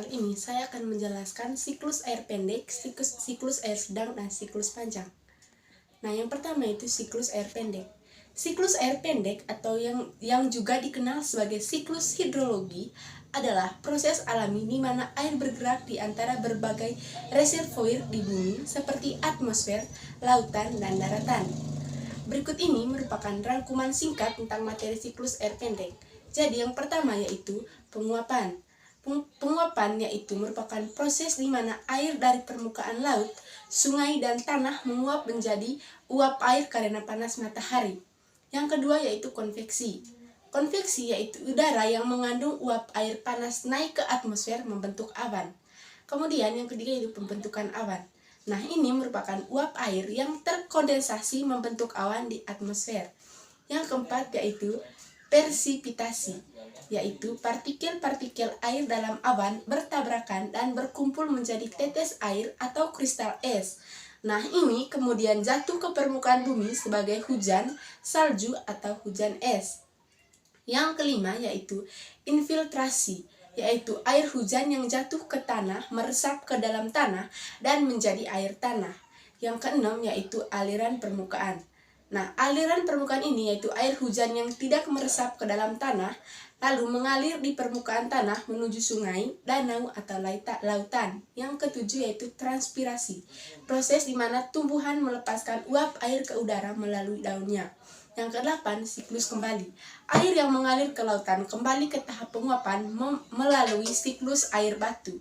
kali ini saya akan menjelaskan siklus air pendek, siklus air sedang, dan siklus panjang. Nah, yang pertama itu siklus air pendek. Siklus air pendek atau yang juga dikenal sebagai siklus hidrologi adalah proses alami di mana air bergerak di antara berbagai reservoir di bumi seperti atmosfer, lautan, dan daratan. Berikut ini merupakan rangkuman singkat tentang materi siklus air pendek. Jadi yang pertama yaitu penguapan. Penguapan yaitu merupakan proses di mana air dari permukaan laut, sungai, dan tanah menguap menjadi uap air karena panas matahari. Yang kedua yaitu konveksi. Konveksi yaitu udara yang mengandung uap air panas naik ke atmosfer membentuk awan. Kemudian yang ketiga yaitu pembentukan awan. Nah, ini merupakan uap air yang terkondensasi membentuk awan di atmosfer. Yang keempat yaitu persipitasi, yaitu partikel-partikel air dalam awan bertabrakan dan berkumpul menjadi tetes air atau kristal es. Nah, ini kemudian jatuh ke permukaan bumi sebagai hujan, salju, atau hujan es. Yang kelima yaitu infiltrasi, yaitu air hujan yang jatuh ke tanah, meresap ke dalam tanah, dan menjadi air tanah. Yang keenam yaitu aliran permukaan. Nah, aliran permukaan ini yaitu air hujan yang tidak meresap ke dalam tanah, lalu mengalir di permukaan tanah menuju sungai, danau, atau lautan. Yang ketujuh yaitu transpirasi, proses di mana tumbuhan melepaskan uap air ke udara melalui daunnya. Yang kedelapan, siklus kembali. Air yang mengalir ke lautan kembali ke tahap penguapan melalui siklus air batu.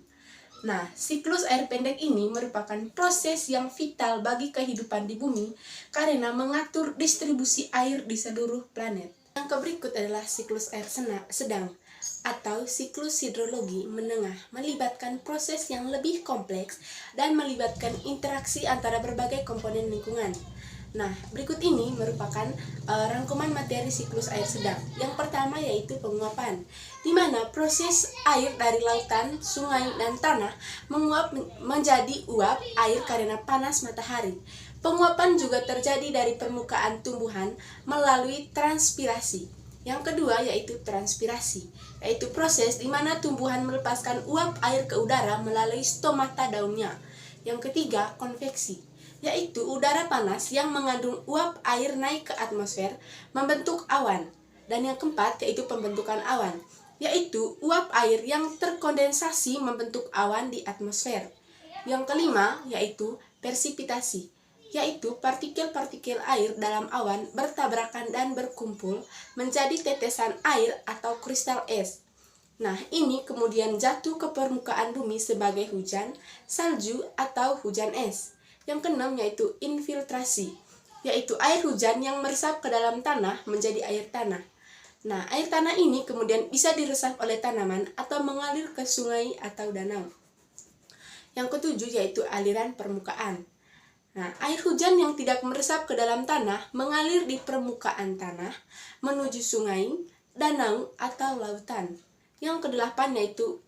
Nah, siklus air pendek ini merupakan proses yang vital bagi kehidupan di bumi karena mengatur distribusi air di seluruh planet. Yang berikut adalah siklus air sedang atau siklus hidrologi menengah, melibatkan proses yang lebih kompleks dan melibatkan interaksi antara berbagai komponen lingkungan. Nah, berikut ini merupakan rangkuman materi siklus air sedang. Yang pertama yaitu penguapan, di mana proses air dari lautan, sungai, dan tanah menguap menjadi uap air karena panas matahari. Penguapan juga terjadi dari permukaan tumbuhan melalui transpirasi. Yang kedua yaitu transpirasi, yaitu proses di mana tumbuhan melepaskan uap air ke udara melalui stomata daunnya. Yang ketiga, konveksi, yaitu udara panas yang mengandung uap air naik ke atmosfer membentuk awan. Dan yang keempat yaitu pembentukan awan, yaitu uap air yang terkondensasi membentuk awan di atmosfer. Yang kelima yaitu persipitasi, yaitu partikel-partikel air dalam awan bertabrakan dan berkumpul menjadi tetesan air atau kristal es. Nah, ini kemudian jatuh ke permukaan bumi sebagai hujan, salju, atau hujan es. Yang keenam yaitu infiltrasi, yaitu air hujan yang meresap ke dalam tanah menjadi air tanah. Nah, air tanah ini kemudian bisa diresap oleh tanaman atau mengalir ke sungai atau danau. Yang ketujuh yaitu aliran permukaan. Nah, air hujan yang tidak meresap ke dalam tanah mengalir di permukaan tanah menuju sungai, danau, atau lautan. Yang kedelapan yaitu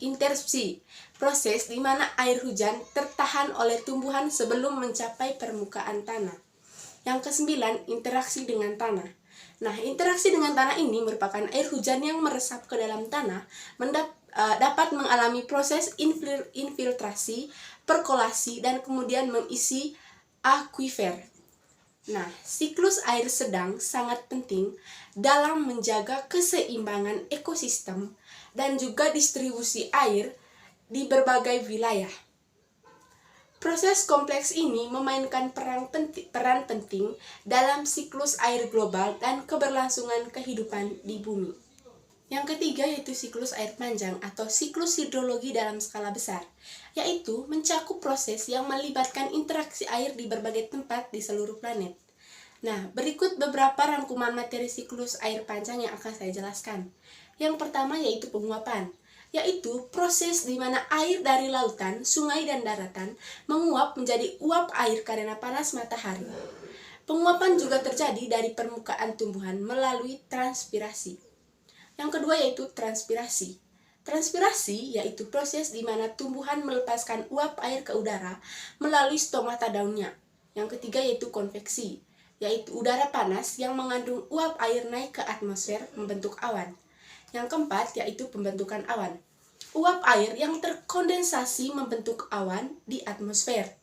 intersepsi, proses di mana air hujan tertahan oleh tumbuhan sebelum mencapai permukaan tanah. Yang kesembilan, interaksi dengan tanah. Nah, interaksi dengan tanah ini merupakan air hujan yang meresap ke dalam tanah dapat mengalami proses infiltrasi, perkolasi, dan kemudian mengisi akuifer. Nah, siklus air sedang sangat penting dalam menjaga keseimbangan ekosistem dan juga distribusi air di berbagai wilayah. Proses kompleks ini memainkan peran penting dalam siklus air global dan keberlangsungan kehidupan di bumi. Yang ketiga yaitu siklus air panjang atau siklus hidrologi dalam skala besar, yaitu mencakup proses yang melibatkan interaksi air di berbagai tempat di seluruh planet. Nah, berikut beberapa rangkuman materi siklus air panjang yang akan saya jelaskan. Yang pertama yaitu penguapan, yaitu proses di mana air dari lautan, sungai, dan daratan menguap menjadi uap air karena panas matahari. Penguapan juga terjadi dari permukaan tumbuhan melalui transpirasi. Yang kedua yaitu transpirasi. Transpirasi yaitu proses di mana tumbuhan melepaskan uap air ke udara melalui stomata daunnya. Yang ketiga yaitu konveksi, yaitu udara panas yang mengandung uap air naik ke atmosfer membentuk awan. Yang keempat yaitu pembentukan awan. uap air yang terkondensasi membentuk awan di atmosfer.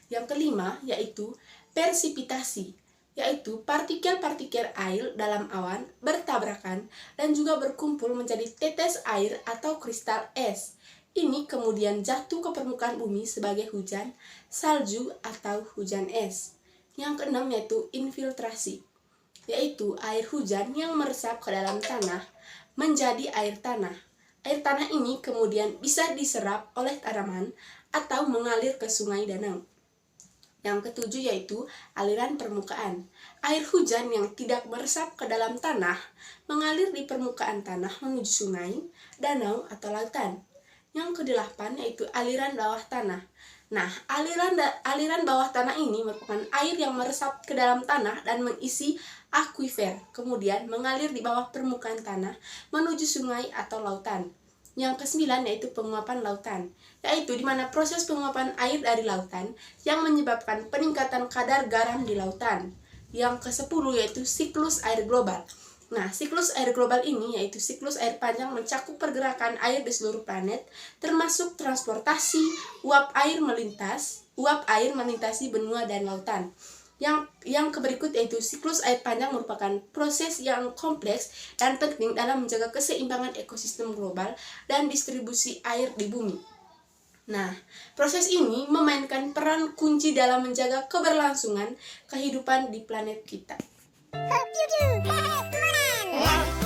Yang kelima yaitu persipitasi, yaitu partikel-partikel air dalam awan bertabrakan dan juga berkumpul menjadi tetes air atau kristal es. Ini kemudian jatuh ke permukaan bumi sebagai hujan, salju, atau hujan es. Yang keenam yaitu infiltrasi, yaitu air hujan yang meresap ke dalam tanah menjadi air tanah. Air tanah ini kemudian bisa diserap oleh tanaman atau mengalir ke sungai danau. Yang ketujuh yaitu aliran permukaan. Air hujan yang tidak meresap ke dalam tanah mengalir di permukaan tanah menuju sungai, danau, atau lautan. Yang kedelapan yaitu aliran bawah tanah. Nah, aliran bawah tanah ini merupakan air yang meresap ke dalam tanah dan mengisi akuifer, kemudian mengalir di bawah permukaan tanah menuju sungai atau lautan. Yang kesembilan yaitu penguapan lautan, yaitu di mana proses penguapan air dari lautan yang menyebabkan peningkatan kadar garam di lautan. Yang kesepuluh yaitu siklus air global. Nah, siklus air global ini yaitu siklus air panjang mencakup pergerakan air di seluruh planet, termasuk transportasi uap air melintasi benua dan lautan. Yang berikut yaitu siklus air panjang merupakan proses yang kompleks dan penting dalam menjaga keseimbangan ekosistem global dan distribusi air di bumi. Nah, proses ini memainkan peran kunci dalam menjaga keberlangsungan kehidupan di planet kita. Hope you do. Come on.